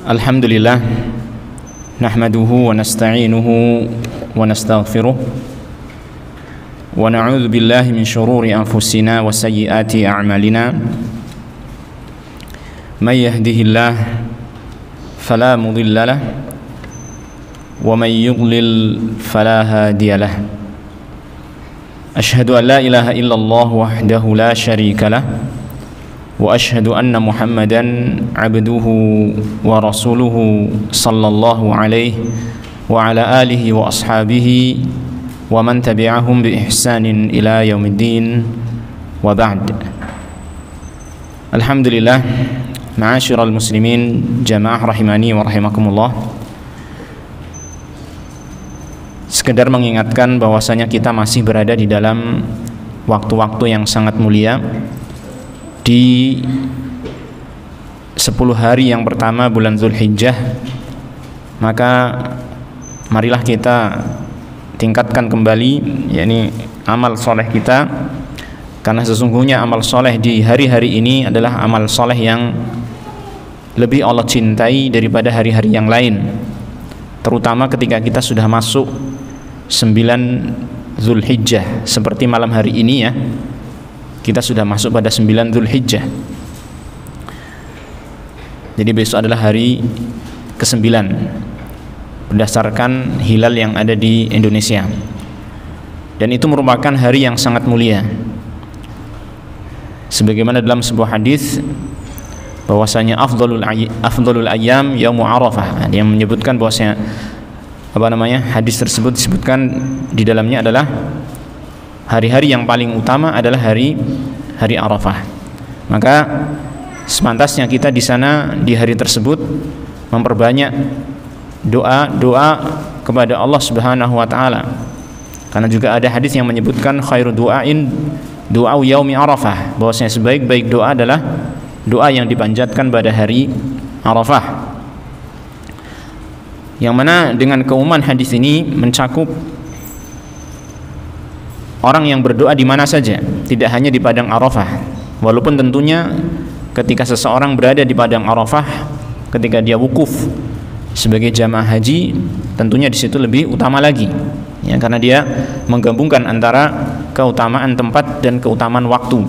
Alhamdulillah nahmaduhu wa nasta'inuhu wa nastaghfiruh wa na'udzu billahi min shururi anfusina wa sayyiati a'malina may yahdihillah fala mudilla lah wa may yudlil fala hadiya lah. Asyhadu an la ilaha illallah wahdahu la syarika lah wa asyhadu anna Muhammadan abduhu wa rasuluhu sallallahu alaihi wa ala alihi wa ashabihi wa man tabi'ahum bi ihsanin ila yaumiddin wa ba'd. Alhamdulillah, ma'asyiral muslimin jamaah rahimani wa rahimakumullah. Sekedar mengingatkan bahwasanya kita masih berada di dalam waktu-waktu yang sangat mulia di 10 hari yang pertama bulan Zulhijjah. Maka marilah kita tingkatkan kembali yakni amal soleh kita, karena sesungguhnya amal soleh di hari-hari ini adalah amal soleh yang lebih Allah cintai daripada hari-hari yang lain, terutama ketika kita sudah masuk 9 Zulhijjah seperti malam hari ini ya. Kita sudah masuk pada 9 Zulhijjah. Jadi besok adalah hari ke-9 berdasarkan hilal yang ada di Indonesia. Dan itu merupakan hari yang sangat mulia. Sebagaimana dalam sebuah hadis bahwasanya afdalul ayyam yaumul Arafah, yang menyebutkan bahwasanya hadis tersebut disebutkan di dalamnya adalah hari-hari yang paling utama adalah hari Arafah. Maka sepantasnya kita di sana di hari tersebut memperbanyak doa kepada Allah Subhanahu wa taala. Karena juga ada hadis yang menyebutkan khairu du'ain du'a yaumi Arafah, bahwasanya sebaik-baik doa adalah doa yang dipanjatkan pada hari Arafah. Yang mana dengan keumuman hadis ini mencakup orang yang berdoa di mana saja, tidak hanya di padang Arafah. Walaupun tentunya ketika seseorang berada di padang Arafah, ketika dia wukuf sebagai jamaah haji, tentunya di situ lebih utama lagi, ya, karena dia menggabungkan antara keutamaan tempat dan keutamaan waktu.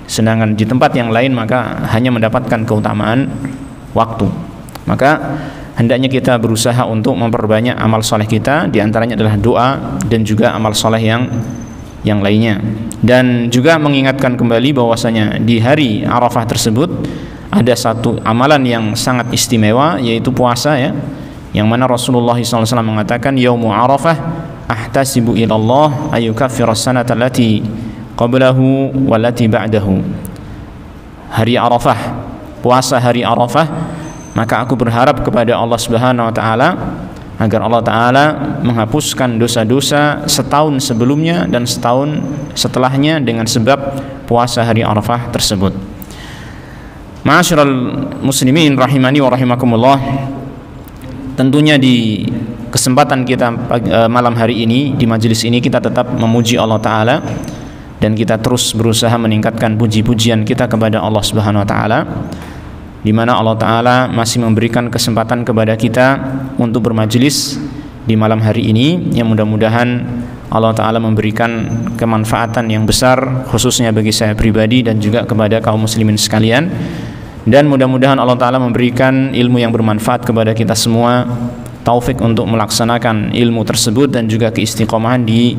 Sedangkan di tempat yang lain maka hanya mendapatkan keutamaan waktu. Maka hendaknya kita berusaha untuk memperbanyak amal soleh kita, di antaranya adalah doa dan juga amal soleh yang lainnya. Dan juga mengingatkan kembali bahwasanya di hari Arafah tersebut ada satu amalan yang sangat istimewa, yaitu puasa ya, yang mana Rasulullah SAW mengatakan yaumu Arafah ahtasibu ilallah ayyukaffira sanata allati qablahu wallati ba'dahu. Hari Arafah, puasa hari Arafah, maka aku berharap kepada Allah Subhanahu wa taala agar Allah Ta'ala menghapuskan dosa-dosa setahun sebelumnya dan setahun setelahnya dengan sebab puasa hari Arafah tersebut. Ma'asyiral muslimin rahimani wa rahimakumullah, tentunya di kesempatan kita malam hari ini, di majelis ini, kita tetap memuji Allah Ta'ala dan kita terus berusaha meningkatkan puji-pujian kita kepada Allah Subhanahu wa taala, di mana Allah Ta'ala masih memberikan kesempatan kepada kita untuk bermajelis di malam hari ini, yang mudah-mudahan Allah Ta'ala memberikan kemanfaatan yang besar khususnya bagi saya pribadi dan juga kepada kaum muslimin sekalian. Dan mudah-mudahan Allah Ta'ala memberikan ilmu yang bermanfaat kepada kita semua, taufik untuk melaksanakan ilmu tersebut dan juga keistiqomahan di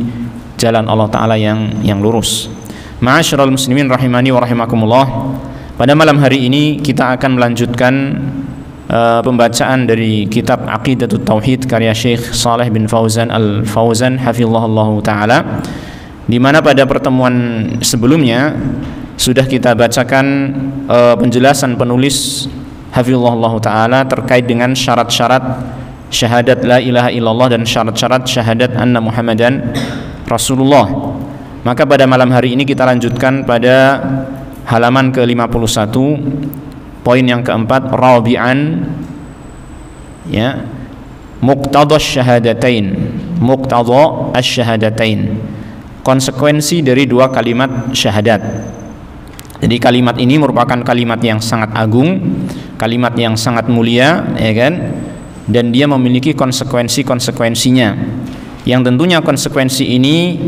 jalan Allah Ta'ala yang lurus. Ma'asyiral muslimin rahimani wa rahimakumullah, pada malam hari ini kita akan melanjutkan pembacaan dari kitab Aqidatut Tauhid karya Syekh Shalih bin Fauzan Al-Fauzan hafizahullah ta'ala, di mana pada pertemuan sebelumnya sudah kita bacakan penjelasan penulis hafizahullah ta'ala terkait dengan syarat-syarat syahadat la ilaha illallah dan syarat-syarat syahadat anna Muhammadan Rasulullah. Maka pada malam hari ini kita lanjutkan pada halaman ke-51, poin yang keempat, rabi'an, ya, muqtadha syahadatain, muqtadha asy-syahadatain, konsekuensi dari dua kalimat syahadat. Jadi kalimat ini merupakan kalimat yang sangat agung, kalimat yang sangat mulia, ya kan? Dan dia memiliki konsekuensi-konsekuensinya. Yang tentunya konsekuensi ini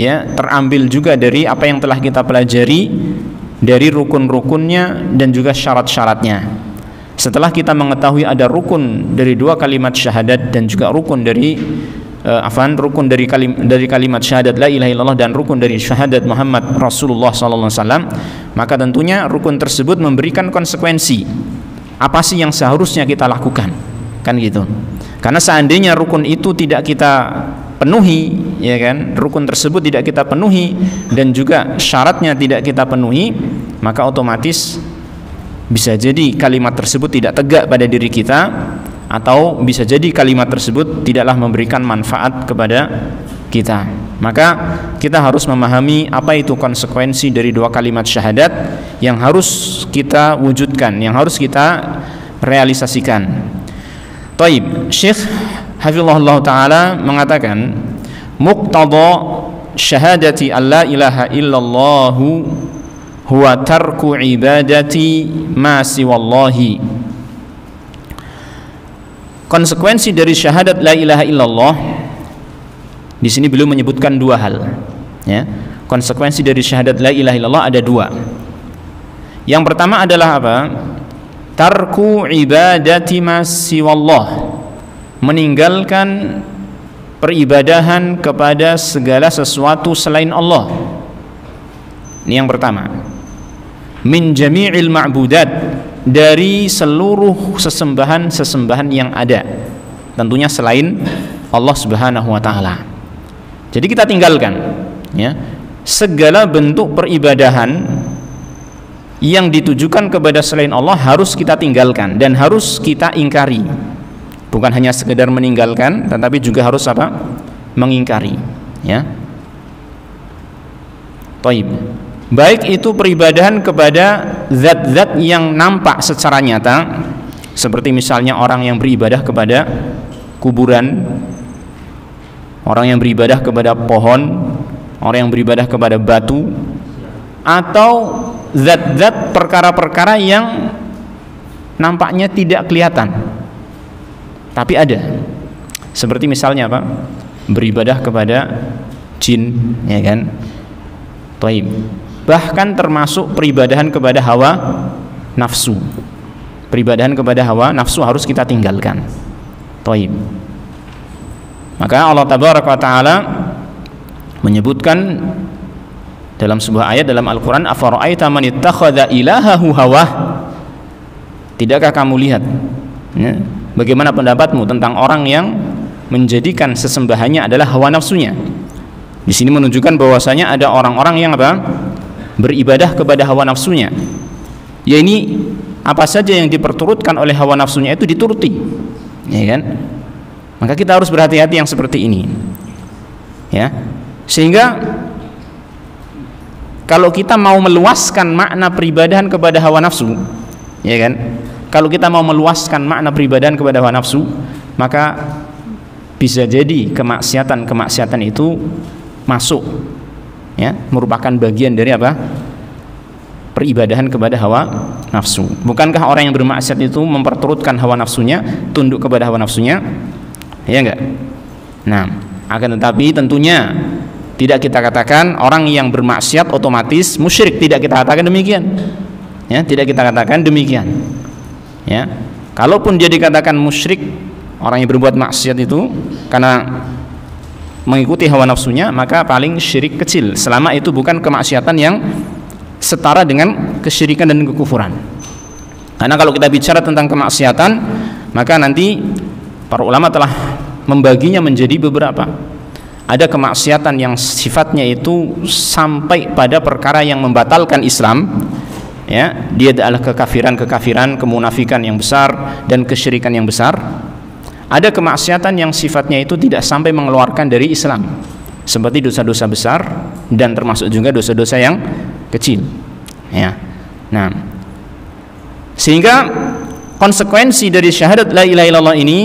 ya terambil juga dari apa yang telah kita pelajari dari rukun-rukunnya dan juga syarat-syaratnya. Setelah kita mengetahui ada rukun dari dua kalimat syahadat dan juga rukun dari rukun dari kalimat syahadat la ilaha illallah dan rukun dari syahadat Muhammad Rasulullah sallallahu alaihi wasallam, maka tentunya rukun tersebut memberikan konsekuensi. Apa sih yang seharusnya kita lakukan? Kan gitu. Karena seandainya rukun itu tidak kita penuhi, ya kan, rukun tersebut tidak kita penuhi dan juga syaratnya tidak kita penuhi, maka otomatis bisa jadi kalimat tersebut tidak tegak pada diri kita, atau bisa jadi kalimat tersebut tidaklah memberikan manfaat kepada kita. Maka kita harus memahami apa itu konsekuensi dari dua kalimat syahadat yang harus kita wujudkan, yang harus kita realisasikan. Taib, Syekh Hafizahullah Ta'ala mengatakan muqtada syahadati an la ilaha illallahu huwa tarku ibadati ma siwallahi. Konsekuensi dari syahadat la ilaha illallah, di sini beliau menyebutkan dua hal, ya. Konsekuensi dari syahadat la ilaha illallah ada dua. Yang pertama adalah apa? Tarku ibadati ma siwallah, meninggalkan peribadahan kepada segala sesuatu selain Allah. Ini yang pertama. Min jami'il ma'budat, dari seluruh sesembahan-sesembahan yang ada, tentunya selain Allah Subhanahu wa taala. Jadi kita tinggalkan, ya, segala bentuk peribadahan yang ditujukan kepada selain Allah harus kita tinggalkan dan harus kita ingkari. Bukan hanya sekedar meninggalkan, tetapi juga harus apa? Mengingkari, ya. Taib. Baik itu peribadahan kepada zat-zat yang nampak secara nyata, seperti misalnya orang yang beribadah kepada kuburan, orang yang beribadah kepada pohon, orang yang beribadah kepada batu, atau zat-zat perkara-perkara yang nampaknya tidak kelihatan tapi ada, seperti misalnya apa? Beribadah kepada jin, ya kan? Taib. Bahkan termasuk peribadahan kepada hawa nafsu. Peribadahan kepada hawa nafsu harus kita tinggalkan. Taib. Maka Allah Tabaraka wa Ta'ala menyebutkan dalam sebuah ayat dalam Al-Quran, afara'aita man ittakhadha ilahahu hawah. Tidakkah kamu lihat, ya, bagaimana pendapatmu tentang orang yang menjadikan sesembahannya adalah hawa nafsunya? Di sini menunjukkan bahwasanya ada orang-orang yang apa? Beribadah kepada hawa nafsunya. Ya, ini apa saja yang diperturutkan oleh hawa nafsunya itu dituruti, ya kan? Maka kita harus berhati-hati yang seperti ini, ya. Sehingga kalau kita mau meluaskan makna peribadahan kepada hawa nafsu, ya kan? Kalau kita mau meluaskan makna peribadahan kepada hawa nafsu, maka bisa jadi kemaksiatan itu masuk, ya, merupakan bagian dari apa? Peribadahan kepada hawa nafsu. Bukankah orang yang bermaksiat itu memperturutkan hawa nafsunya, tunduk kepada hawa nafsunya? Ya enggak? Nah, akan tetapi tentunya tidak kita katakan orang yang bermaksiat otomatis musyrik, tidak kita katakan demikian. Ya, tidak kita katakan demikian. Ya. Kalaupun dia dikatakan musyrik, orang yang berbuat maksiat itu karena mengikuti hawa nafsunya, maka paling syirik kecil, selama itu bukan kemaksiatan yang setara dengan kesyirikan dan kekufuran. Karena kalau kita bicara tentang kemaksiatan, maka nanti para ulama telah membaginya menjadi beberapa. Ada kemaksiatan yang sifatnya itu sampai pada perkara yang membatalkan Islam, ya, dia adalah kekafiran, kemunafikan yang besar dan kesyirikan yang besar. Ada kemaksiatan yang sifatnya itu tidak sampai mengeluarkan dari Islam, seperti dosa-dosa besar dan termasuk juga dosa-dosa yang kecil, ya. Nah, sehingga konsekuensi dari syahadat la ilaha illallah ini,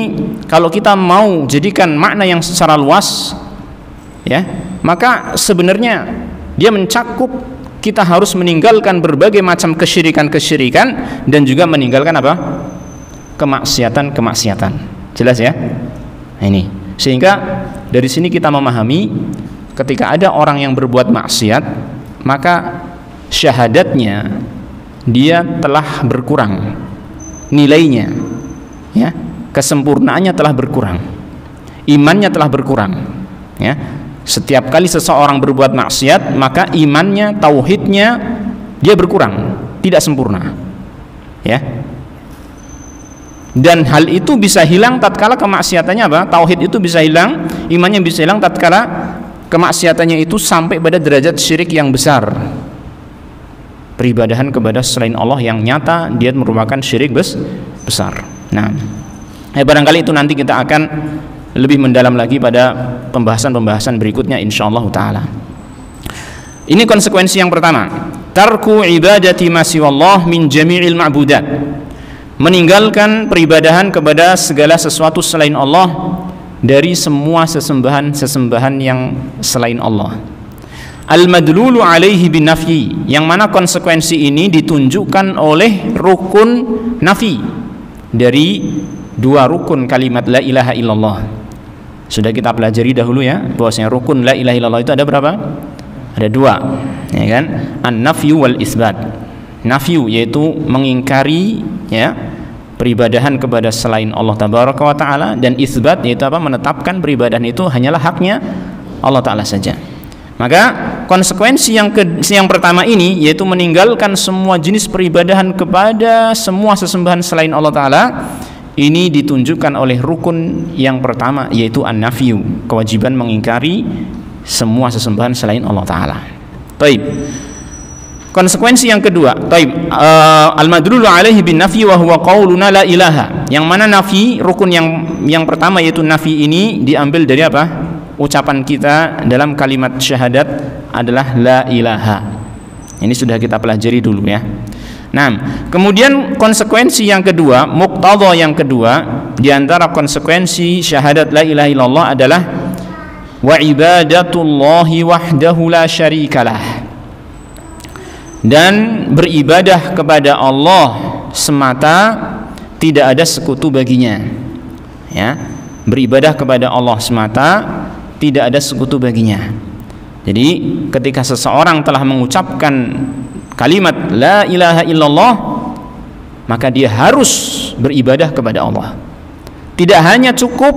kalau kita mau jadikan makna yang secara luas, ya, maka sebenarnya dia mencakup kita harus meninggalkan berbagai macam kesyirikan-kesyirikan dan juga meninggalkan apa? Kemaksiatan-kemaksiatan. Jelas ya? Nah, ini. Sehingga dari sini kita memahami ketika ada orang yang berbuat maksiat, maka syahadatnya dia telah berkurang nilainya, ya, kesempurnaannya telah berkurang, imannya telah berkurang, ya. Setiap kali seseorang berbuat maksiat, maka imannya, tauhidnya dia berkurang, tidak sempurna, ya. Dan hal itu bisa hilang tatkala kemaksiatannya apa? Tauhid itu bisa hilang, imannya bisa hilang tatkala kemaksiatannya itu sampai pada derajat syirik yang besar. Peribadahan kepada selain Allah yang nyata dia merupakan syirik besar. Nah, barangkali itu nanti kita akan lebih mendalam lagi pada pembahasan-pembahasan berikutnya insyaallah taala. Ini konsekuensi yang pertama, tarku ibadati ma siwallah min jami'il ma'budat. Meninggalkan peribadahan kepada segala sesuatu selain Allah dari semua sesembahan-sesembahan yang selain Allah. Al-madlulu alaihi bin nafyi, yang mana konsekuensi ini ditunjukkan oleh rukun nafi dari dua rukun kalimat la ilaha illallah. Sudah kita pelajari dahulu ya, bahwasanya rukun la ilaha illallah itu ada berapa? Ada dua, ya kan? An-nafyu wal isbat. Nafyu yaitu mengingkari, ya, peribadahan kepada selain Allah tabaraka wa taala, dan isbat yaitu apa? Menetapkan peribadahan itu hanyalah haknya Allah taala saja. Maka konsekuensi yang pertama ini yaitu meninggalkan semua jenis peribadahan kepada semua sesembahan selain Allah taala. Ini ditunjukkan oleh rukun yang pertama yaitu an-nafyu, kewajiban mengingkari semua sesembahan selain Allah taala. Baik. Konsekuensi yang kedua, al-madlulu alaihi bin nafi wa huwa qauluna la ilaha. Yang mana nafi, rukun yang pertama yaitu nafi ini diambil dari apa? Ucapan kita dalam kalimat syahadat adalah la ilaha. Ini sudah kita pelajari dulu ya. Nah, kemudian konsekuensi yang kedua, muqtadha yang kedua di antara konsekuensi syahadat la ilaha illallah adalah wa ibadatullahi wahdahu la syarikalah. Dan beribadah kepada Allah semata, tidak ada sekutu baginya, ya. Beribadah kepada Allah semata, tidak ada sekutu baginya. Jadi ketika seseorang telah mengucapkan kalimat la ilaha illallah, maka dia harus beribadah kepada Allah. Tidak hanya cukup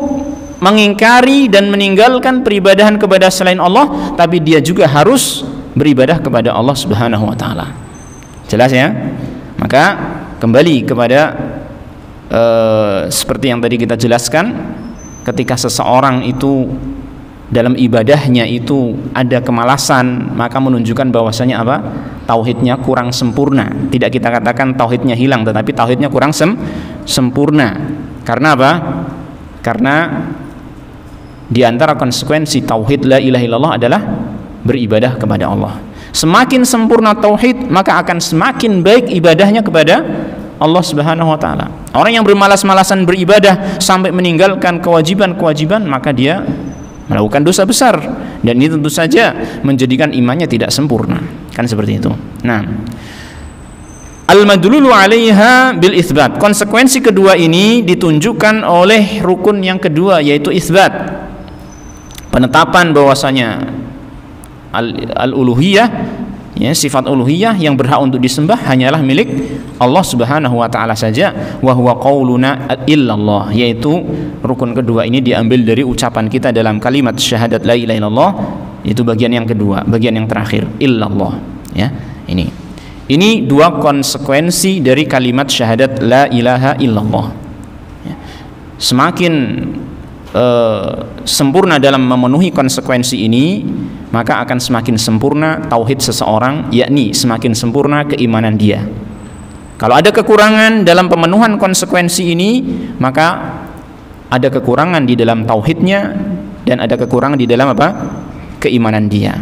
mengingkari dan meninggalkan peribadahan kepada selain Allah, tapi dia juga harus beribadah kepada Allah Subhanahu wa taala. Jelas ya? Maka kembali kepada seperti yang tadi kita jelaskan, ketika seseorang itu dalam ibadahnya itu ada kemalasan, maka menunjukkan bahwasanya apa? Tauhidnya kurang sempurna. Tidak kita katakan tauhidnya hilang, tetapi tauhidnya kurang sempurna. Karena apa? Karena di antara konsekuensi tauhid la ilaha illallah adalah beribadah kepada Allah. Semakin sempurna tauhid, maka akan semakin baik ibadahnya kepada Allah Subhanahu wa taala. Orang yang bermalas-malasan beribadah sampai meninggalkan kewajiban-kewajiban, maka dia melakukan dosa besar, dan ini tentu saja menjadikan imannya tidak sempurna. Kan seperti itu. Nah, al-madlulu 'alaiha bil itsbat. Konsekuensi kedua ini ditunjukkan oleh rukun yang kedua yaitu itsbat. Penetapan bahwasanya al-uluhiyah, ya, sifat uluhiyah yang berhak untuk disembah hanyalah milik Allah Subhanahu wa taala saja. Wa huwa qauluna illallah, yaitu rukun kedua ini diambil dari ucapan kita dalam kalimat syahadat la ilaha illallah, itu bagian yang kedua, bagian yang terakhir, illallah, ya. Ini dua konsekuensi dari kalimat syahadat la ilaha illallah, ya. Semakin sempurna dalam memenuhi konsekuensi ini, maka akan semakin sempurna tauhid seseorang, yakni semakin sempurna keimanan dia. Kalau ada kekurangan dalam pemenuhan konsekuensi ini, maka ada kekurangan di dalam tauhidnya dan ada kekurangan di dalam apa? Keimanan dia.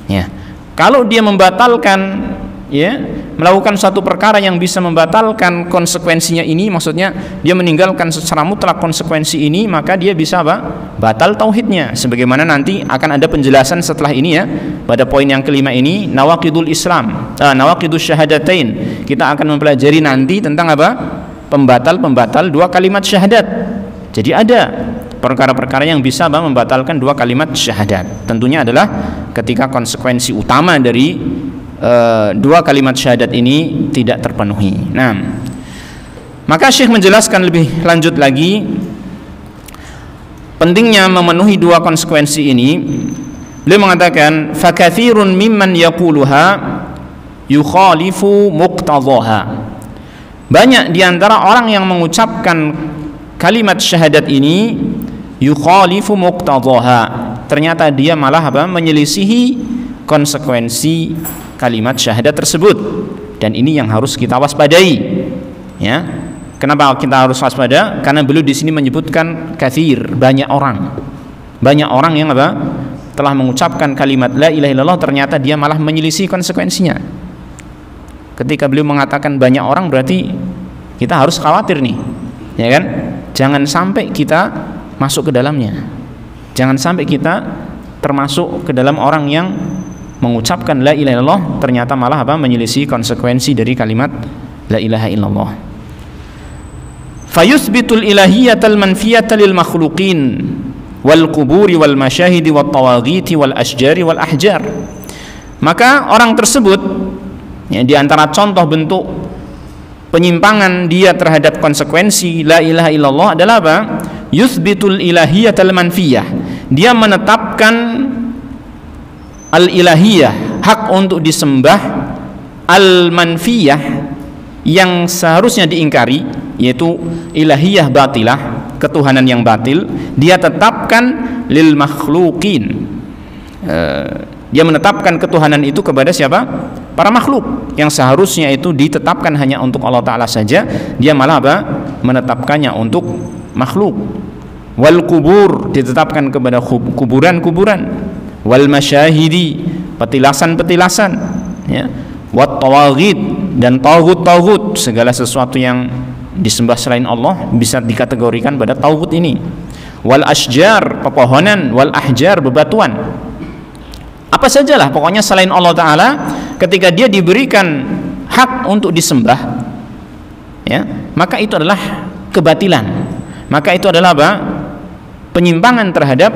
Ya. Kalau dia membatalkan, ya, melakukan suatu perkara yang bisa membatalkan konsekuensinya ini, maksudnya dia meninggalkan secara mutlak konsekuensi ini, maka dia bisa apa? Batal tauhidnya. Sebagaimana nanti akan ada penjelasan setelah ini ya, pada poin yang kelima ini, nawaqidul Islam, nawaqidus syahadatain. Kita akan mempelajari nanti tentang apa? Pembatal-pembatal dua kalimat syahadat. Jadi ada perkara-perkara yang bisa membatalkan dua kalimat syahadat. Tentunya adalah ketika konsekuensi utama dari dua kalimat syahadat ini tidak terpenuhi. Nah, maka Syekh menjelaskan lebih lanjut lagi pentingnya memenuhi dua konsekuensi ini. Beliau mengatakan, fakathirun mimman yaquluha yukhalifu muqtadhaha. Banyak diantara orang yang mengucapkan kalimat syahadat ini yukhalifu muqtadhaha, ternyata dia malah apa? Menyelisihi konsekuensi kalimat syahadat tersebut. Dan ini yang harus kita waspadai ya. Kenapa kita harus waspada? Karena beliau di sini menyebutkan katsir, banyak orang yang apa? Telah mengucapkan kalimat la ilaha illallah, ternyata dia malah menyelisih konsekuensinya. Ketika beliau mengatakan banyak orang, berarti kita harus khawatir nih, ya kan? Jangan sampai kita masuk ke dalamnya. Jangan sampai kita termasuk ke dalam orang yang mengucapkan la ilaha illallah ternyata malah apa? Menyelisih konsekuensi dari kalimat la ilaha illallah. Fayuthbitul ilahiyatal manfiyata lil makhluqin wal quburi wal masyahidi wat tawaghiti wal asjari wal ahjar. Maka orang tersebut ya, di antara contoh bentuk penyimpangan dia terhadap konsekuensi la ilaha illallah adalah apa? Yuthbitul ilahiyatal manfiyah. Dia menetapkan al-ilahiyah, hak untuk disembah, al-manfiyah, yang seharusnya diingkari, yaitu ilahiyah batilah, ketuhanan yang batil, dia tetapkan lil makhluqin. Dia menetapkan ketuhanan itu kepada siapa? Para makhluk, yang seharusnya itu ditetapkan hanya untuk Allah Ta'ala saja, dia malah apa? Menetapkannya untuk makhluk. Wal kubur, ditetapkan kepada kuburan-kuburan. Wal masyahidi, petilasan-petilasan ya. Wat tawaghit, dan tauhid, segala sesuatu yang disembah selain Allah bisa dikategorikan pada tauhid ini. Wal asjar, pepohonan, wal ahjar, bebatuan, apa sajalah pokoknya selain Allah Ta'ala, ketika dia diberikan hak untuk disembah ya, maka itu adalah kebatilan, maka itu adalah apa? Penyimpangan terhadap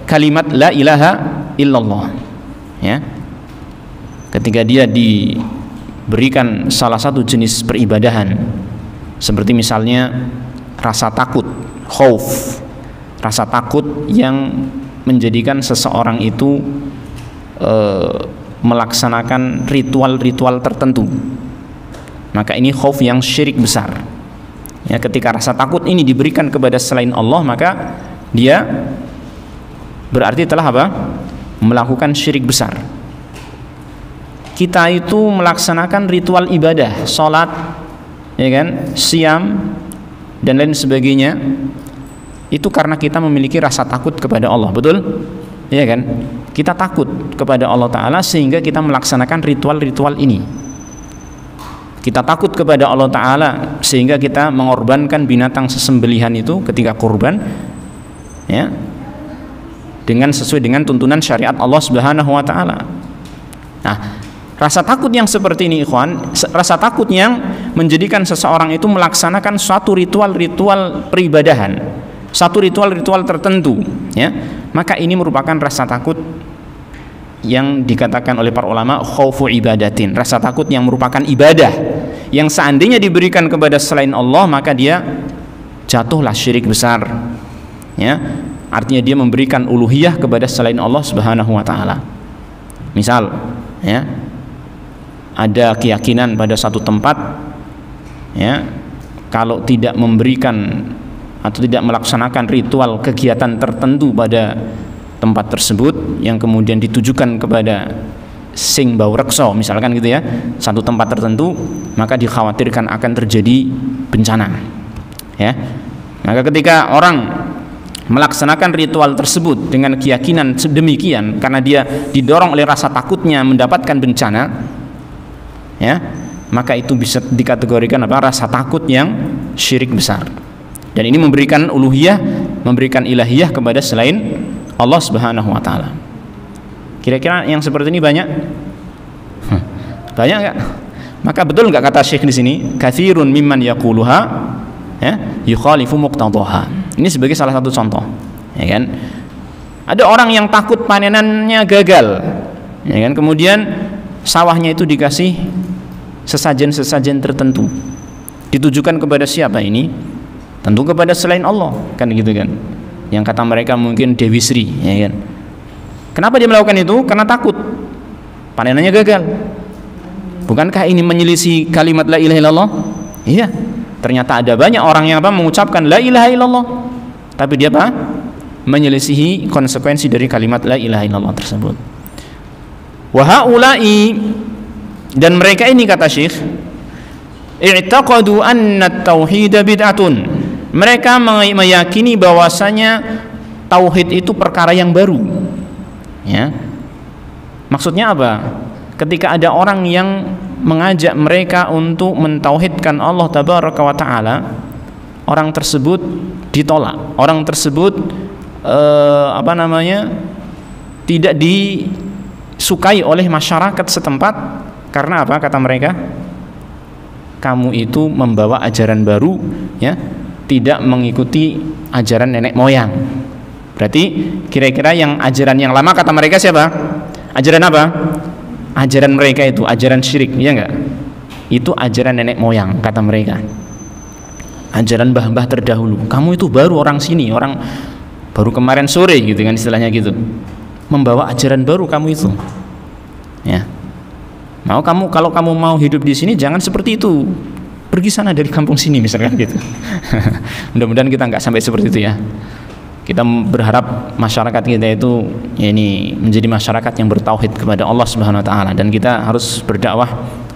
kalimat la ilaha illallah ya. Ketika dia diberikan salah satu jenis peribadahan, seperti misalnya rasa takut, khauf, rasa takut yang menjadikan seseorang itu melaksanakan ritual-ritual tertentu, maka ini khauf yang syirik besar ya. Ketika rasa takut ini diberikan kepada selain Allah, maka dia berarti telah apa? Melakukan syirik besar. Kita itu melaksanakan ritual ibadah, sholat ya kan, siam dan lain sebagainya, itu karena kita memiliki rasa takut kepada Allah, betul? Ya kan? Kita takut kepada Allah Ta'ala sehingga kita melaksanakan ritual-ritual ini. Kita takut kepada Allah Ta'ala sehingga kita mengorbankan binatang sesembelihan itu ketika kurban ya, dengan sesuai dengan tuntunan syariat Allah Subhanahu wa Ta'ala. Nah, rasa takut yang seperti ini ikhwan, rasa takut yang menjadikan seseorang itu melaksanakan suatu ritual-ritual peribadahan, satu ritual-ritual tertentu ya, maka ini merupakan rasa takut yang dikatakan oleh para ulama khaufu ibadatin, rasa takut yang merupakan ibadah, yang seandainya diberikan kepada selain Allah maka dia jatuhlah syirik besar ya. Artinya dia memberikan uluhiyah kepada selain Allah Subhanahu wa Ta'ala. Misal ya, ada keyakinan pada satu tempat ya, kalau tidak memberikan atau tidak melaksanakan ritual kegiatan tertentu pada tempat tersebut yang kemudian ditujukan kepada sing bau rekso misalkan gitu ya, satu tempat tertentu, maka dikhawatirkan akan terjadi bencana ya. Maka ketika orang melaksanakan ritual tersebut dengan keyakinan sedemikian karena dia didorong oleh rasa takutnya mendapatkan bencana ya, maka itu bisa dikategorikan apa? Rasa takut yang syirik besar. Dan ini memberikan uluhiyah, memberikan ilahiyah kepada selain Allah Subhanahu wa taala. Kira-kira yang seperti ini banyak? Banyak enggak? Maka betul enggak kata Syekh di sini, katsirun mimman yaquluha ya, yukhalifu muqtadaha. Ini sebagai salah satu contoh, ya kan? Ada orang yang takut panenannya gagal, ya kan? Kemudian sawahnya itu dikasih sesajen-sesajen tertentu. Ditujukan kepada siapa ini? Tentu kepada selain Allah, kan gitu kan? Yang kata mereka mungkin Dewi Sri, ya kan? Kenapa dia melakukan itu? Karena takut panenannya gagal. Bukankah ini menyelisih kalimat la ilaha illallah? Iya. Ternyata ada banyak orang yang apa? Mengucapkan la ilaha illallah, tapi dia apa? Menyelisihi konsekuensi dari kalimat la ilaha illallah tersebut. Wa haula'i, dan mereka ini kata Syekh, i'taqadu anna at-tauhid bid'atun. Mereka meyakini bahwasanya tauhid itu perkara yang baru. Ya. Maksudnya apa? Ketika ada orang yang mengajak mereka untuk mentauhidkan Allah tabaraka wa taala, orang tersebut ditolak. Orang tersebut tidak disukai oleh masyarakat setempat. Karena apa? Kata mereka, kamu itu membawa ajaran baru, ya, tidak mengikuti ajaran nenek moyang. Berarti kira-kira yang ajaran yang lama kata mereka siapa? Ajaran apa? Ajaran mereka itu ajaran syirik, ya enggak? Itu ajaran nenek moyang kata mereka. Ajaran mbah-mbah terdahulu. Kamu itu baru orang sini, orang baru kemarin sore gitu kan istilahnya gitu. Membawa ajaran baru kamu itu. Ya. Kalau kamu mau hidup di sini jangan seperti itu. Pergi sana dari kampung sini misalkan gitu. Mudah-mudahan kita enggak sampai seperti itu ya. Kita berharap masyarakat kita itu ya ini menjadi masyarakat yang bertauhid kepada Allah Subhanahu wa taala, dan kita harus berdakwah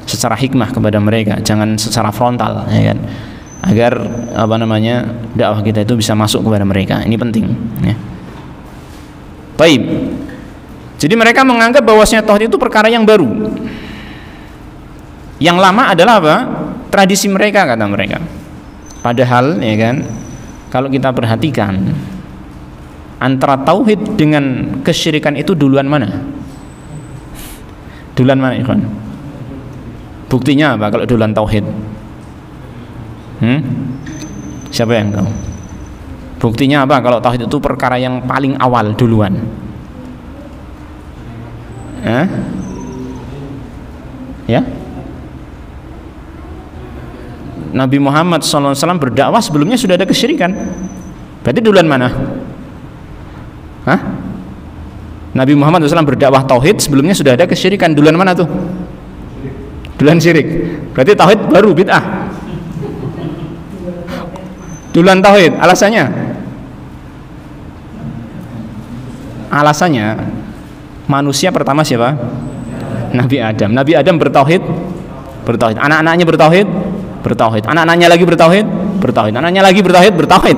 secara hikmah kepada mereka, jangan secara frontal, ya kan? Agar dakwah kita itu bisa masuk kepada mereka. Ini penting, ya. Baik. Jadi mereka menganggap bahwasanya tauhid itu perkara yang baru. Yang lama adalah apa? Tradisi mereka, kata mereka. Padahal ya kan, kalau kita perhatikan antara tauhid dengan kesyirikan itu duluan mana? Duluan mana, ikhwan? Buktinya apa kalau duluan tauhid? Siapa yang tahu? Buktinya apa kalau tauhid itu perkara yang paling awal duluan? Ya? Nabi Muhammad SAW berdakwah sebelumnya sudah ada kesyirikan. Berarti duluan mana? Nabi Muhammad SAW berdakwah tauhid sebelumnya sudah ada kesyirikan. Duluan mana tuh? Duluan syirik. Berarti tauhid baru bid'ah. Duluan tauhid. Alasannya? Alasannya manusia pertama siapa? Nabi Adam. Nabi Adam bertauhid. Anak-anaknya bertauhid. Anak-anaknya lagi bertauhid. Anaknya lagi bertauhid.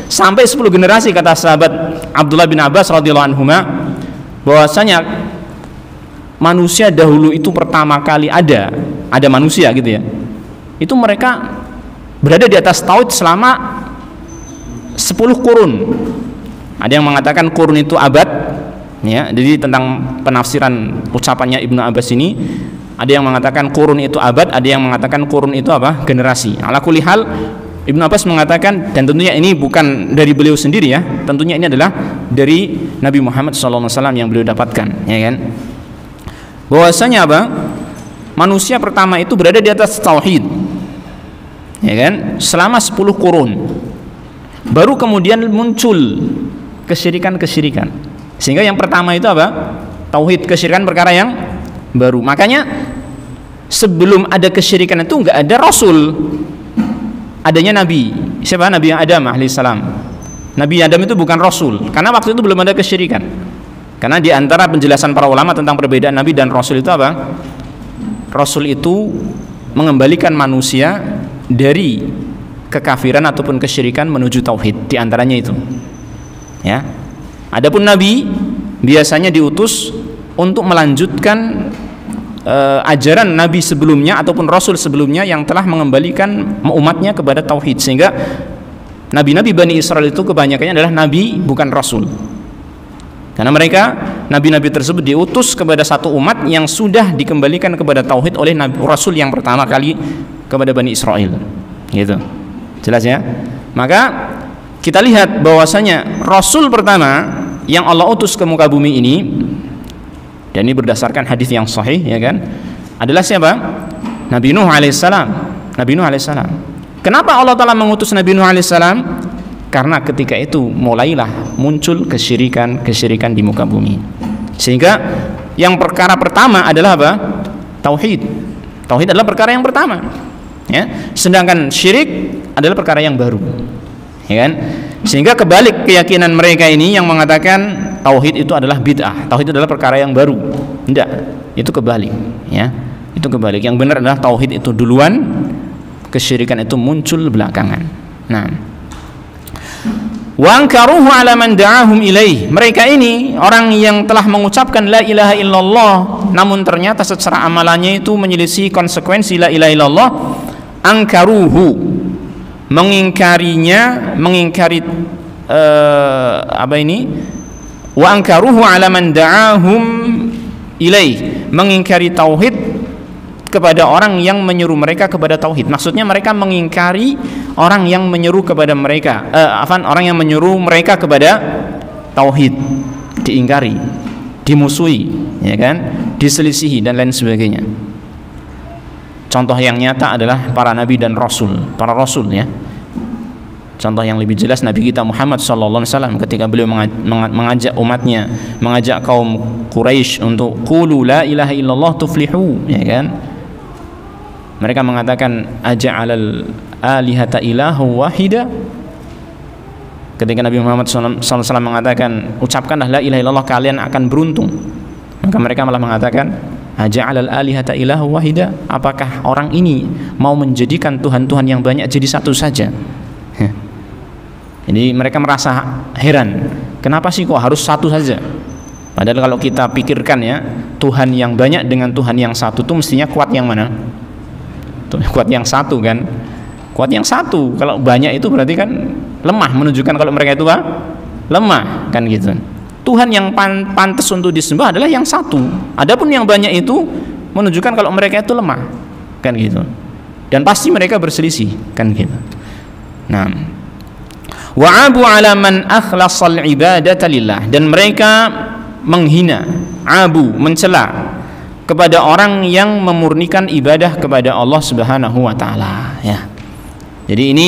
Sampai 10 generasi, kata sahabat Abdullah bin Abbas radhiyallahu anhuma, bahwasanya manusia dahulu itu pertama kali ada manusia gitu ya. Itu mereka berada di atas tauhid selama 10 kurun. Ada yang mengatakan kurun itu abad, ya. Jadi tentang penafsiran ucapannya Ibnu Abbas ini, ada yang mengatakan kurun itu abad, ada yang mengatakan kurun itu apa? Generasi. Ala kulli hal, Ibnu Abbas mengatakan, dan tentunya ini bukan dari beliau sendiri ya, tentunya ini adalah dari Nabi Muhammad SAW yang beliau dapatkan, ya kan? Bahwasanya apa? Manusia pertama itu berada di atas tauhid, ya kan? Selama 10 kurun. Baru kemudian muncul kesyirikan. Sehingga yang pertama itu apa? Tauhid. Kesyirikan perkara yang baru. Makanya sebelum ada kesyirikan itu enggak ada rasul. Adanya nabi. Siapa? Nabi Adam alaihissalam. Nabi Adam itu bukan rasul, karena waktu itu belum ada kesyirikan. Karena di antara penjelasan para ulama tentang perbedaan nabi dan rasul itu apa? Rasul itu mengembalikan manusia dari kekafiran ataupun kesyirikan menuju tauhid, di antaranya itu. Ya. Adapun nabi biasanya diutus untuk melanjutkan ajaran nabi sebelumnya ataupun rasul sebelumnya yang telah mengembalikan umatnya kepada tauhid, sehingga nabi-nabi Bani Israel itu kebanyakannya adalah nabi bukan rasul, karena mereka nabi-nabi tersebut diutus kepada satu umat yang sudah dikembalikan kepada tauhid oleh nabi rasul yang pertama kali kepada Bani Israel, gitu. Jelas ya? Maka kita lihat bahwasanya rasul pertama yang Allah utus ke muka bumi ini, dan ini berdasarkan hadis yang sahih, ya kan, adalah siapa? Nabi Nuh alaihissalam. Nabi Nuh alaihissalam. Kenapa Allah Ta'ala mengutus Nabi Nuh alaihissalam? Karena ketika itu mulailah muncul kesyirikan di muka bumi. Sehingga yang perkara pertama adalah apa? Tauhid. Tauhid adalah perkara yang pertama. Ya. Sedangkan syirik adalah perkara yang baru. Ya kan? Sehingga kebalik keyakinan mereka ini yang mengatakan tauhid itu adalah bid'ah, tauhid adalah perkara yang baru. Tidak, itu kebalik, ya. Itu kebalik. Yang benar adalah tauhid itu duluan, kesyirikan itu muncul belakangan. Nah, wa ankaruhu ala man da'ahum ilaih. Mereka ini orang yang telah mengucapkan la ilaha illallah, namun ternyata secara amalannya itu menyelisih konsekuensi la ilaha illallah. Angkaruhu, mengingkari apa ini? Wa ankaruhu ala man da'ahum ilaih, mengingkari tauhid kepada orang yang menyeru mereka kepada tauhid. Maksudnya mereka mengingkari orang yang menyeru kepada mereka, orang yang menyeru mereka kepada tauhid, diingkari, dimusuhi, ya kan, diselisihi dan lain sebagainya. Contoh yang nyata adalah para nabi dan rasul, para rasul, ya. Contoh yang lebih jelas Nabi kita Muhammad SAW ketika beliau mengajak umatnya, mengajak kaum Quraisy untuk qulu la ilaha illallah tuflihu, ya kan? Mereka mengatakan aja'alal alihata ilahu wahida. Ketika Nabi Muhammad SAW mengatakan ucapkanlah la ilaha illallah kalian akan beruntung, maka mereka malah mengatakan aja'alal alihata ilahu wahida, apakah orang ini mau menjadikan Tuhan-Tuhan yang banyak jadi satu saja? Jadi mereka merasa heran, kenapa sih kok harus satu saja? Padahal kalau kita pikirkan, ya, Tuhan yang banyak dengan Tuhan yang satu itu mestinya kuat yang mana? Kuat yang satu kan? Kuat yang satu. Kalau banyak itu berarti kan lemah, menunjukkan kalau mereka itu lemah, kan gitu. Tuhan yang pantas untuk disembah adalah yang satu. Adapun yang banyak itu menunjukkan kalau mereka itu lemah, kan gitu. Dan pasti mereka berselisih, kan gitu. Nah, wa'abu ala man akhlasal ibadata lillah, dan mereka menghina, abu, mencela kepada orang yang memurnikan ibadah kepada Allah Subhanahu wa taala, ya. Jadi ini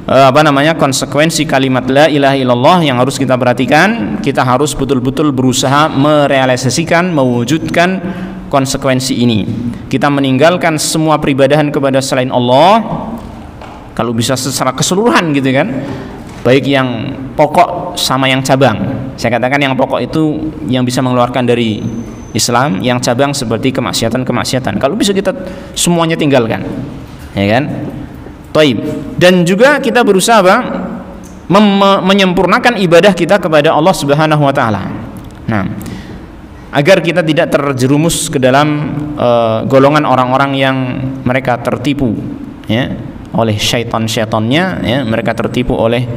konsekuensi kalimat la ilaha illallah yang harus kita perhatikan. Kita harus betul-betul berusaha merealisasikan, mewujudkan konsekuensi ini. Kita meninggalkan semua peribadahan kepada selain Allah, kalau bisa secara keseluruhan, gitu kan, baik yang pokok sama yang cabang. Saya katakan yang pokok itu yang bisa mengeluarkan dari Islam, yang cabang seperti kemaksiatan. Kalau bisa kita semuanya tinggalkan, ya kan? Taib. Dan juga kita berusaha menyempurnakan ibadah kita kepada Allah Subhanahu wa taala. Nah, agar kita tidak terjerumus ke dalam golongan orang-orang yang mereka tertipu, ya, oleh syaitan-syaitannya, ya, mereka tertipu oleh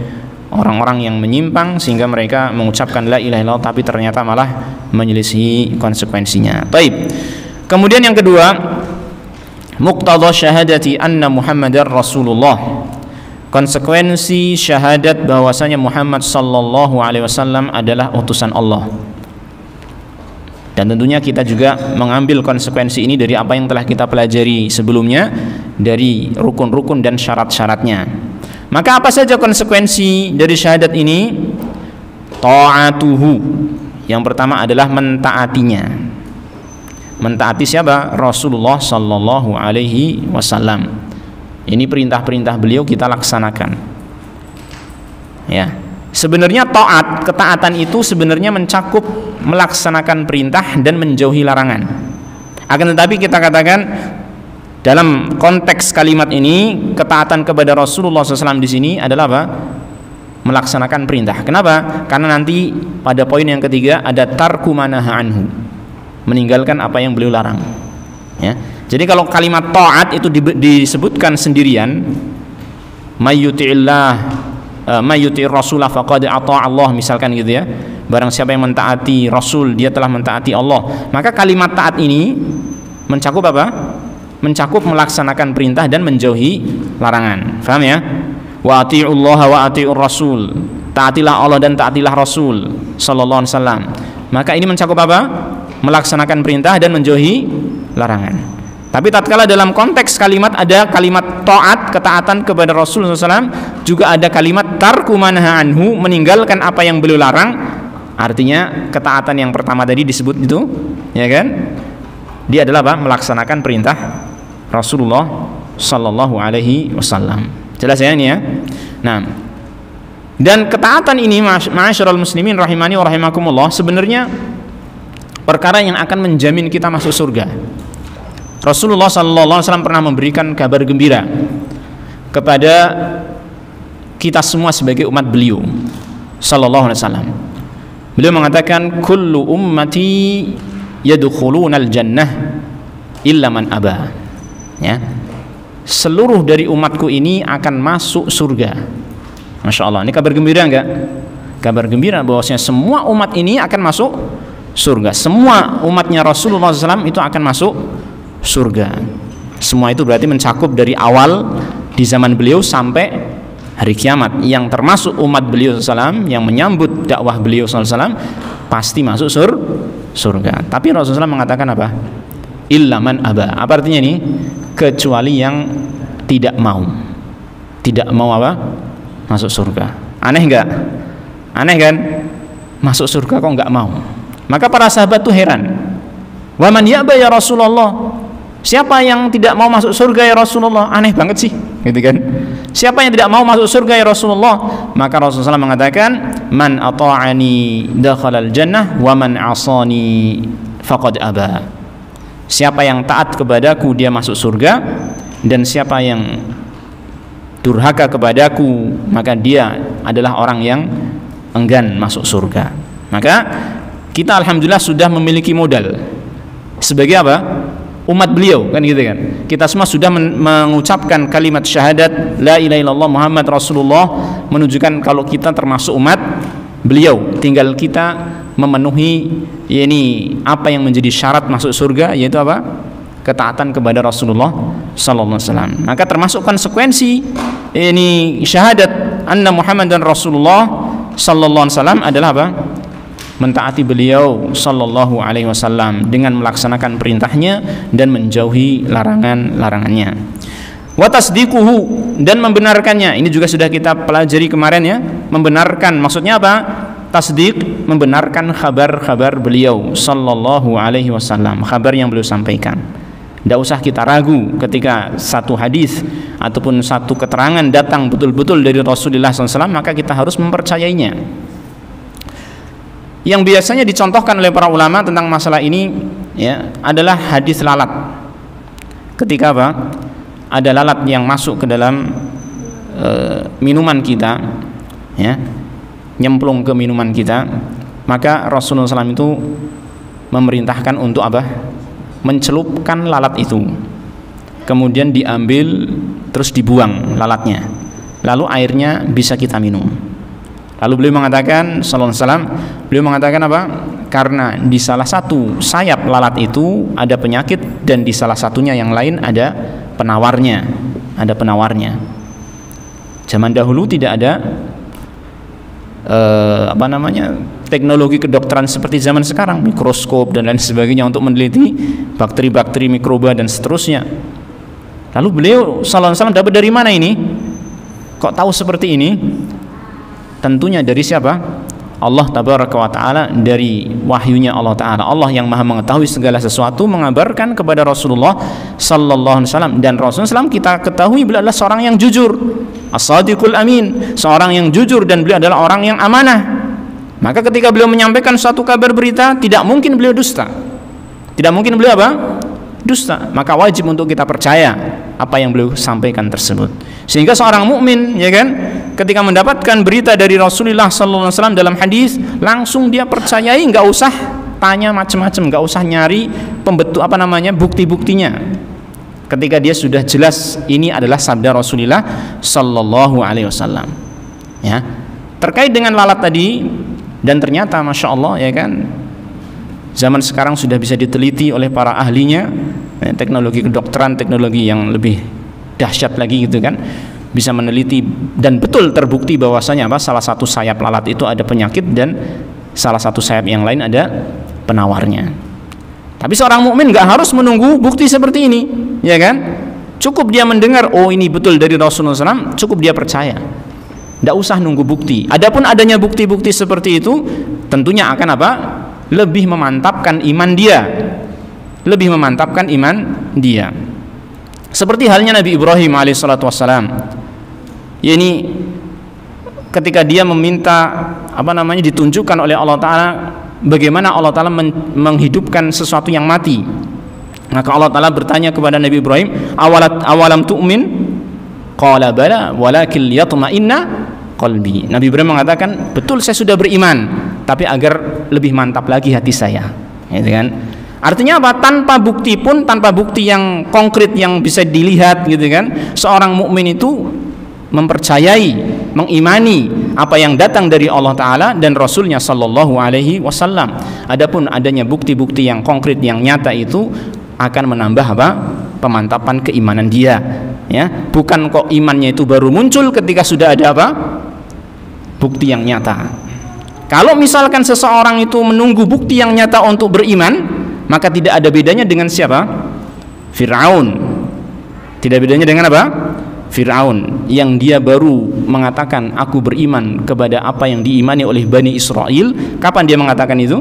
orang-orang yang menyimpang sehingga mereka mengucapkan la ilaha illallah tapi ternyata malah menyelisihi konsekuensinya. Baik. Kemudian yang kedua, muqtadha syahadati anna Muhammadar Rasulullah. Konsekuensi syahadat bahwasanya Muhammad sallallahu alaihi wasallam adalah utusan Allah. Dan tentunya kita juga mengambil konsekuensi ini dari apa yang telah kita pelajari sebelumnya, dari rukun-rukun dan syarat-syaratnya. Maka apa saja konsekuensi dari syahadat ini? Ta'atuhu. Yang pertama adalah mentaatinya. Mentaati siapa? Rasulullah sallallahu alaihi wasallam. Ini perintah-perintah beliau kita laksanakan. Ya. Sebenarnya taat, ketaatan itu sebenarnya mencakup melaksanakan perintah dan menjauhi larangan. Akan tetapi kita katakan dalam konteks kalimat ini, ketaatan kepada Rasulullah SAW di sini adalah apa? Melaksanakan perintah. Kenapa? Karena nanti pada poin yang ketiga ada tarku manaha anhu, meninggalkan apa yang beliau larang. Ya. Jadi kalau kalimat taat itu disebutkan sendirian, may yuti'ir rasulah faqad ata'a Allah, misalkan gitu ya. Barang siapa yang mentaati Rasul, dia telah mentaati Allah. Maka kalimat taat ini mencakup apa? Mencakup melaksanakan perintah dan menjauhi larangan. Paham ya? Wa ati'ullaha wa ati'ur rasul. Taatilah Allah dan taatilah Rasul sallallahu alaihi wasallam. Maka ini mencakup apa? Melaksanakan perintah dan menjauhi larangan. Tapi tatkala dalam konteks kalimat ada kalimat taat, ketaatan kepada Rasulullah SAW, juga ada kalimat tarku manha anhu, meninggalkan apa yang beliau larang. Artinya ketaatan yang pertama tadi disebut itu, ya kan? Dia adalah apa? Melaksanakan perintah Rasulullah sallallahu alaihi wasallam. Jelas ya ini ya? Nah, dan ketaatan ini ma'asyiral muslimin rahimani wa rahimakumullah, sebenarnya perkara yang akan menjamin kita masuk surga. Rasulullah sallallahu alaihi wasallam pernah memberikan kabar gembira kepada kita semua sebagai umat beliau sallallahu alaihi wasallam. Beliau mengatakan kullu ummati yadkhulunal jannah illa man aba. Ya. Seluruh dari umatku ini akan masuk surga. Masya Allah, ini kabar gembira enggak? Kabar gembira bahwasanya semua umat ini akan masuk surga. Semua umatnya Rasulullah SAW itu akan masuk surga. Semua itu berarti mencakup dari awal di zaman beliau sampai hari kiamat. Yang termasuk umat beliau SAW, yang menyambut dakwah beliau SAW, pasti masuk surga. Tapi Rasulullah SAW mengatakan apa? Illa man aba. Apa artinya ini? Kecuali yang tidak mau. Tidak mau apa? Masuk surga. Aneh enggak? Aneh kan? Masuk surga kok enggak mau. Maka para sahabat tuh heran. Wa man ya'ba ya Rasulullah? Siapa yang tidak mau masuk surga ya Rasulullah? Aneh banget sih, gitu kan? Siapa yang tidak mau masuk surga ya Rasulullah? Maka Rasulullah mengatakan, man ata'ani dakhalal jannah wa man 'asani faqad aba. Siapa yang taat kepadaku dia masuk surga, dan siapa yang durhaka kepadaku maka dia adalah orang yang enggan masuk surga. Maka kita alhamdulillah sudah memiliki modal sebagai apa? Umat beliau, kan gitu kan. Kita semua sudah mengucapkan kalimat syahadat la ilaha illallah Muhammad Rasulullah, menunjukkan kalau kita termasuk umat beliau. Tinggal kita memenuhi ini apa yang menjadi syarat masuk surga, yaitu apa? Ketaatan kepada Rasulullah sallallahu alaihi wasallam. Maka termasuk konsekuensi ini syahadat anna Muhammad dan Rasulullah sallallahu alaihi wasallam adalah apa? Mentaati beliau sallallahu alaihi wasallam dengan melaksanakan perintahnya dan menjauhi larangannya. Wa tasdiquhu, dan membenarkannya. Ini juga sudah kita pelajari kemarin ya. Membenarkan maksudnya apa? Tasdiq, membenarkan kabar-kabar beliau sallallahu alaihi wasallam, kabar yang beliau sampaikan. Tidak usah kita ragu ketika satu hadis ataupun satu keterangan datang betul-betul dari Rasulullah SAW, maka kita harus mempercayainya. Yang biasanya dicontohkan oleh para ulama tentang masalah ini ya adalah hadis lalat. Ketika apa? Ada lalat yang masuk ke dalam minuman kita, ya, nyemplung ke minuman kita, maka Rasulullah SAW itu memerintahkan untuk apa? Mencelupkan lalat itu, kemudian diambil terus dibuang lalatnya, lalu airnya bisa kita minum. Lalu beliau mengatakan sallallahu alaihi wasallam, beliau mengatakan apa? Karena di salah satu sayap lalat itu ada penyakit, dan di salah satunya yang lain ada penawarnya, Zaman dahulu tidak ada teknologi kedokteran seperti zaman sekarang, mikroskop dan lain sebagainya untuk meneliti bakteri-bakteri, mikroba dan seterusnya. Lalu beliau sallallahu alaihi wasallam dapat dari mana ini? Kok tahu seperti ini? Tentunya dari siapa? Allah tabaraka wa ta'ala, dari wahyunya Allah ta'ala. Allah yang maha mengetahui segala sesuatu mengabarkan kepada Rasulullah sallallahu alaihi wasallam, dan Rasulullah SAW kita ketahui beliau adalah seorang yang jujur, as-sadiqul amin, seorang yang jujur, dan beliau adalah orang yang amanah. Maka ketika beliau menyampaikan suatu kabar berita, tidak mungkin beliau dusta. Tidak mungkin beliau apa? Dusta. Maka wajib untuk kita percaya apa yang beliau sampaikan tersebut. Sehingga seorang mukmin, ya kan, ketika mendapatkan berita dari Rasulullah sallallahu alaihi wasallam dalam hadis, langsung dia percayai, nggak usah tanya macam-macam, nggak usah nyari bukti-buktinya. Ketika dia sudah jelas ini adalah sabda Rasulullah sallallahu alaihi wasallam. Ya. Terkait dengan lalat tadi, dan ternyata Masya Allah ya kan, zaman sekarang sudah bisa diteliti oleh para ahlinya, teknologi kedokteran, teknologi yang lebih dahsyat lagi gitu kan, bisa meneliti dan betul terbukti bahwasanya salah satu sayap lalat itu ada penyakit dan salah satu sayap yang lain ada penawarnya. Tapi seorang mukmin nggak harus menunggu bukti seperti ini, ya kan? Cukup dia mendengar, oh ini betul dari Rasulullah SAW, cukup dia percaya. Tidak usah nunggu bukti. Adapun adanya bukti-bukti seperti itu, tentunya akan lebih memantapkan iman dia, lebih memantapkan iman dia. Seperti halnya Nabi Ibrahim alaihissalam. Ini ketika dia meminta ditunjukkan oleh Allah Ta'ala bagaimana Allah Ta'ala menghidupkan sesuatu yang mati, maka Allah Ta'ala bertanya kepada Nabi Ibrahim, awalam tu'min? Qala bala walakin liyatma'inna qalbi. Nabi Ibrahim mengatakan, betul saya sudah beriman, tapi agar lebih mantap lagi hati saya, gitu kan? Artinya apa? Tanpa bukti pun, tanpa bukti yang konkret yang bisa dilihat, gitu kan, seorang mukmin itu mempercayai, mengimani apa yang datang dari Allah Ta'ala dan Rasulnya Sallallahu Alaihi Wasallam. Adapun adanya bukti-bukti yang konkret yang nyata itu akan menambah pemantapan keimanan dia, ya. Bukan kok imannya itu baru muncul ketika sudah ada bukti yang nyata. Kalau misalkan seseorang itu menunggu bukti yang nyata untuk beriman, maka tidak ada bedanya dengan siapa? Fir'aun. Tidak bedanya dengan Fir'aun, yang dia baru mengatakan aku beriman kepada apa yang diimani oleh Bani Israel. Kapan dia mengatakan itu?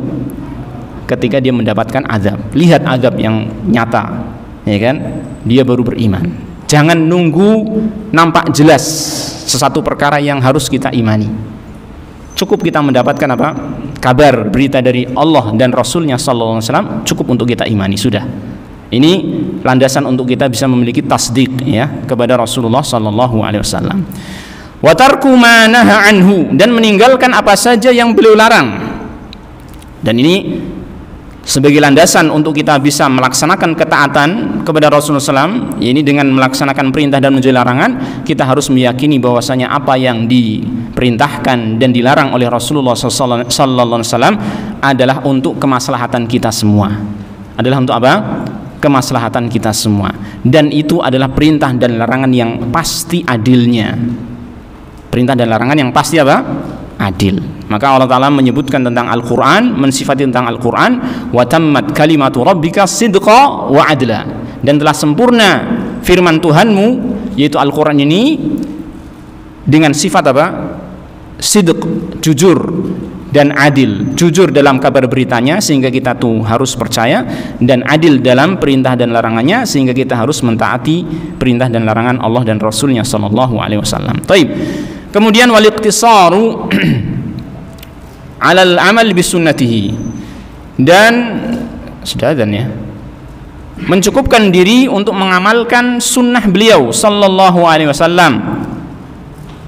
Ketika dia mendapatkan azab. Lihat azab yang nyata, ya kan? Dia baru beriman. Jangan nunggu nampak jelas sesuatu perkara yang harus kita imani. Cukup kita mendapatkan kabar, berita dari Allah dan Rasulnya Sallallahu Alaihi Wasallam, cukup untuk kita imani, sudah. Ini landasan untuk kita bisa memiliki tasdik, ya, kepada Rasulullah Sallallahu Alaihi Wasallam. Wa tarku ma naha anhu, dan meninggalkan apa saja yang beliau larang. Dan ini sebagai landasan untuk kita bisa melaksanakan ketaatan kepada Rasulullah SAW. Ini dengan melaksanakan perintah dan menjauhi larangan, kita harus meyakini bahwasanya apa yang diperintahkan dan dilarang oleh Rasulullah Sallallahu Alaihi Wasallam adalah untuk kemaslahatan kita semua. Adalah untuk kemaslahatan kita semua, dan itu adalah perintah dan larangan yang pasti adilnya. Perintah dan larangan yang pasti adil. Maka Allah Ta'ala menyebutkan tentang Al-Quran, mensifati tentang Al-Quran, wa tammat kalimatu rabbika sidqa wa adla, dan telah sempurna firman Tuhanmu, yaitu Al-Quran ini, dengan sifat sidq, jujur, dan adil. Jujur dalam kabar beritanya sehingga kita tuh harus percaya, dan adil dalam perintah dan larangannya sehingga kita harus mentaati perintah dan larangan Allah dan Rasulnya Sallallahu Alaihi Wasallam. Taib. Kemudian wal-iqtisaru 'alal amal bisunnatihi, dan sudah dan ya, mencukupkan diri untuk mengamalkan sunnah beliau Sallallahu Alaihi Wasallam.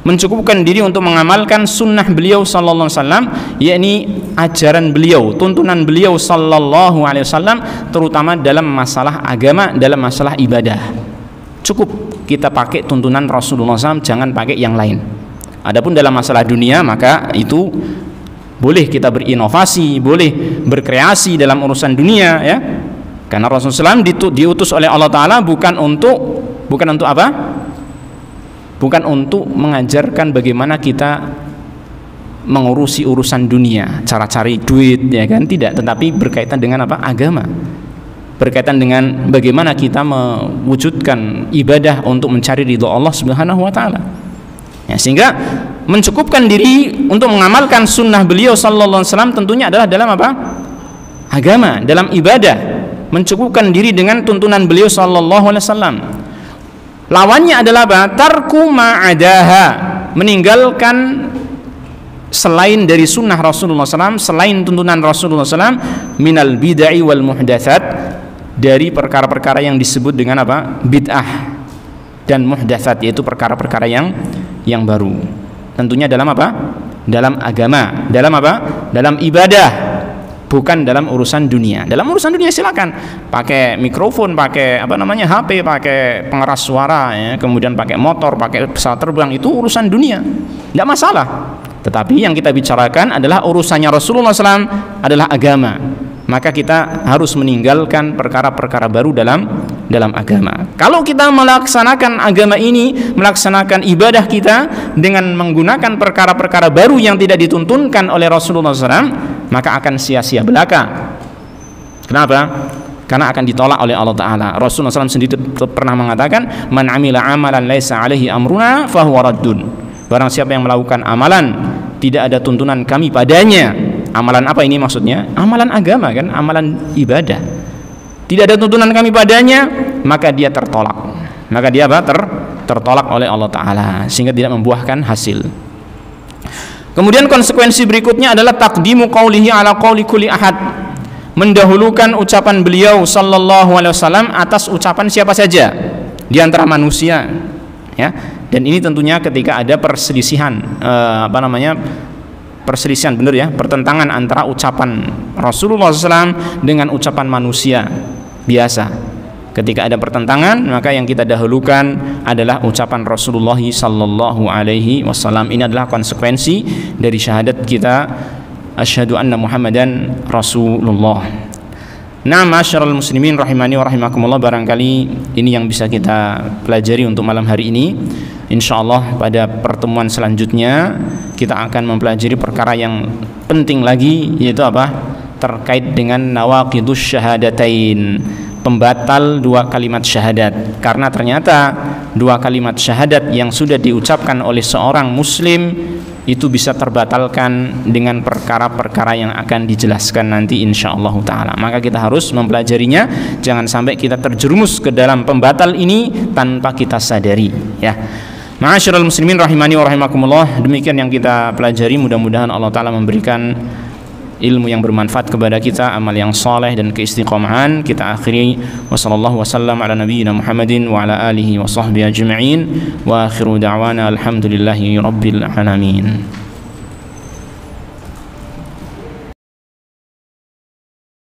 Mencukupkan diri untuk mengamalkan sunnah beliau Sallallahu Alaihi Wasallam, yakni ajaran beliau, tuntunan beliau Sallallahu Alaihi Wasallam, terutama dalam masalah agama, dalam masalah ibadah. Cukup kita pakai tuntunan Rasulullah SAW, jangan pakai yang lain. Adapun dalam masalah dunia, maka itu boleh kita berinovasi, boleh berkreasi dalam urusan dunia, ya. Karena Rasulullah SAW diutus oleh Allah Ta'ala bukan untuk bukan untuk mengajarkan bagaimana kita mengurusi urusan dunia, cara cari duit, ya kan, tidak, tetapi berkaitan dengan agama, berkaitan dengan bagaimana kita mewujudkan ibadah untuk mencari ridho Allah Subhanahu wa Ta'ala, ya. Sehingga mencukupkan diri untuk mengamalkan sunnah beliau Sallallahu Alaihi Wasallam tentunya adalah dalam agama, dalam ibadah, mencukupkan diri dengan tuntunan beliau Sallallahu Alaihi Wasallam. Lawannya adalah tarku ma'adaha, meninggalkan selain dari sunnah Rasulullah SAW, selain tuntunan Rasulullah SAW, minal bid'ah wal muhdatsat, dari perkara-perkara yang disebut dengan bid'ah dan muhdatsat, yaitu perkara-perkara yang baru. Tentunya dalam dalam agama, dalam ibadah, bukan dalam urusan dunia. Dalam urusan dunia silakan pakai mikrofon, pakai HP, pakai pengeras suara, ya, kemudian pakai motor, pakai pesawat terbang, itu urusan dunia, tidak masalah. Tetapi yang kita bicarakan adalah urusannya Rasulullah SAW adalah agama. Maka kita harus meninggalkan perkara-perkara baru dalam agama. Kalau kita melaksanakan agama ini, melaksanakan ibadah kita dengan menggunakan perkara-perkara baru yang tidak dituntunkan oleh Rasulullah SAW, maka akan sia-sia belaka. Kenapa? Karena akan ditolak oleh Allah Ta'ala. Rasulullah SAW sendiri pernah mengatakan, man amila amalan laisa alaihi amruna fahuwa raddun. Barang siapa yang melakukan amalan tidak ada tuntunan kami padanya. Amalan apa ini maksudnya? Amalan agama kan, amalan ibadah. Tidak ada tuntunan kami padanya, maka dia tertolak. Maka dia tertolak oleh Allah Ta'ala, sehingga tidak membuahkan hasil. Kemudian konsekuensi berikutnya adalah taqdimu qaulihi ala qauli kulli ahad. Mendahulukan ucapan beliau sallallahu alaihi wasallam atas ucapan siapa saja di antara manusia, ya. Dan ini tentunya ketika ada perselisihan perselisihan, benar ya, pertentangan antara ucapan Rasulullah SAW dengan ucapan manusia biasa. Ketika ada pertentangan, maka yang kita dahulukan adalah ucapan Rasulullah sallallahu alaihi wasallam. Ini adalah konsekuensi dari syahadat kita, asyhadu anna Muhammadan Rasulullah. Nah, masyarul muslimin rahimani wa rahimakumullah, barangkali ini yang bisa kita pelajari untuk malam hari ini. Insyaallah pada pertemuan selanjutnya kita akan mempelajari perkara yang penting lagi, yaitu apa? Terkait dengan nawaqidus syahadatain, pembatal dua kalimat syahadat. Karena ternyata dua kalimat syahadat yang sudah diucapkan oleh seorang muslim itu bisa terbatalkan dengan perkara-perkara yang akan dijelaskan nanti insyaallah ta'ala. Maka kita harus mempelajarinya, jangan sampai kita terjerumus ke dalam pembatal ini tanpa kita sadari, ya. Ma'asyiral muslimin rahimani wa rahimakumullah, demikian yang kita pelajari. Mudah-mudahan Allah Ta'ala memberikan ilmu yang bermanfaat kepada kita, amal yang saleh dan keistiqomahan. Kita akhiri wa sallallahu wasallam ala nabiyyina Muhammadin wa ala alihi wa sahbihi ajma'in wa akhiru da'wana alhamdulillahi rabbil alamin.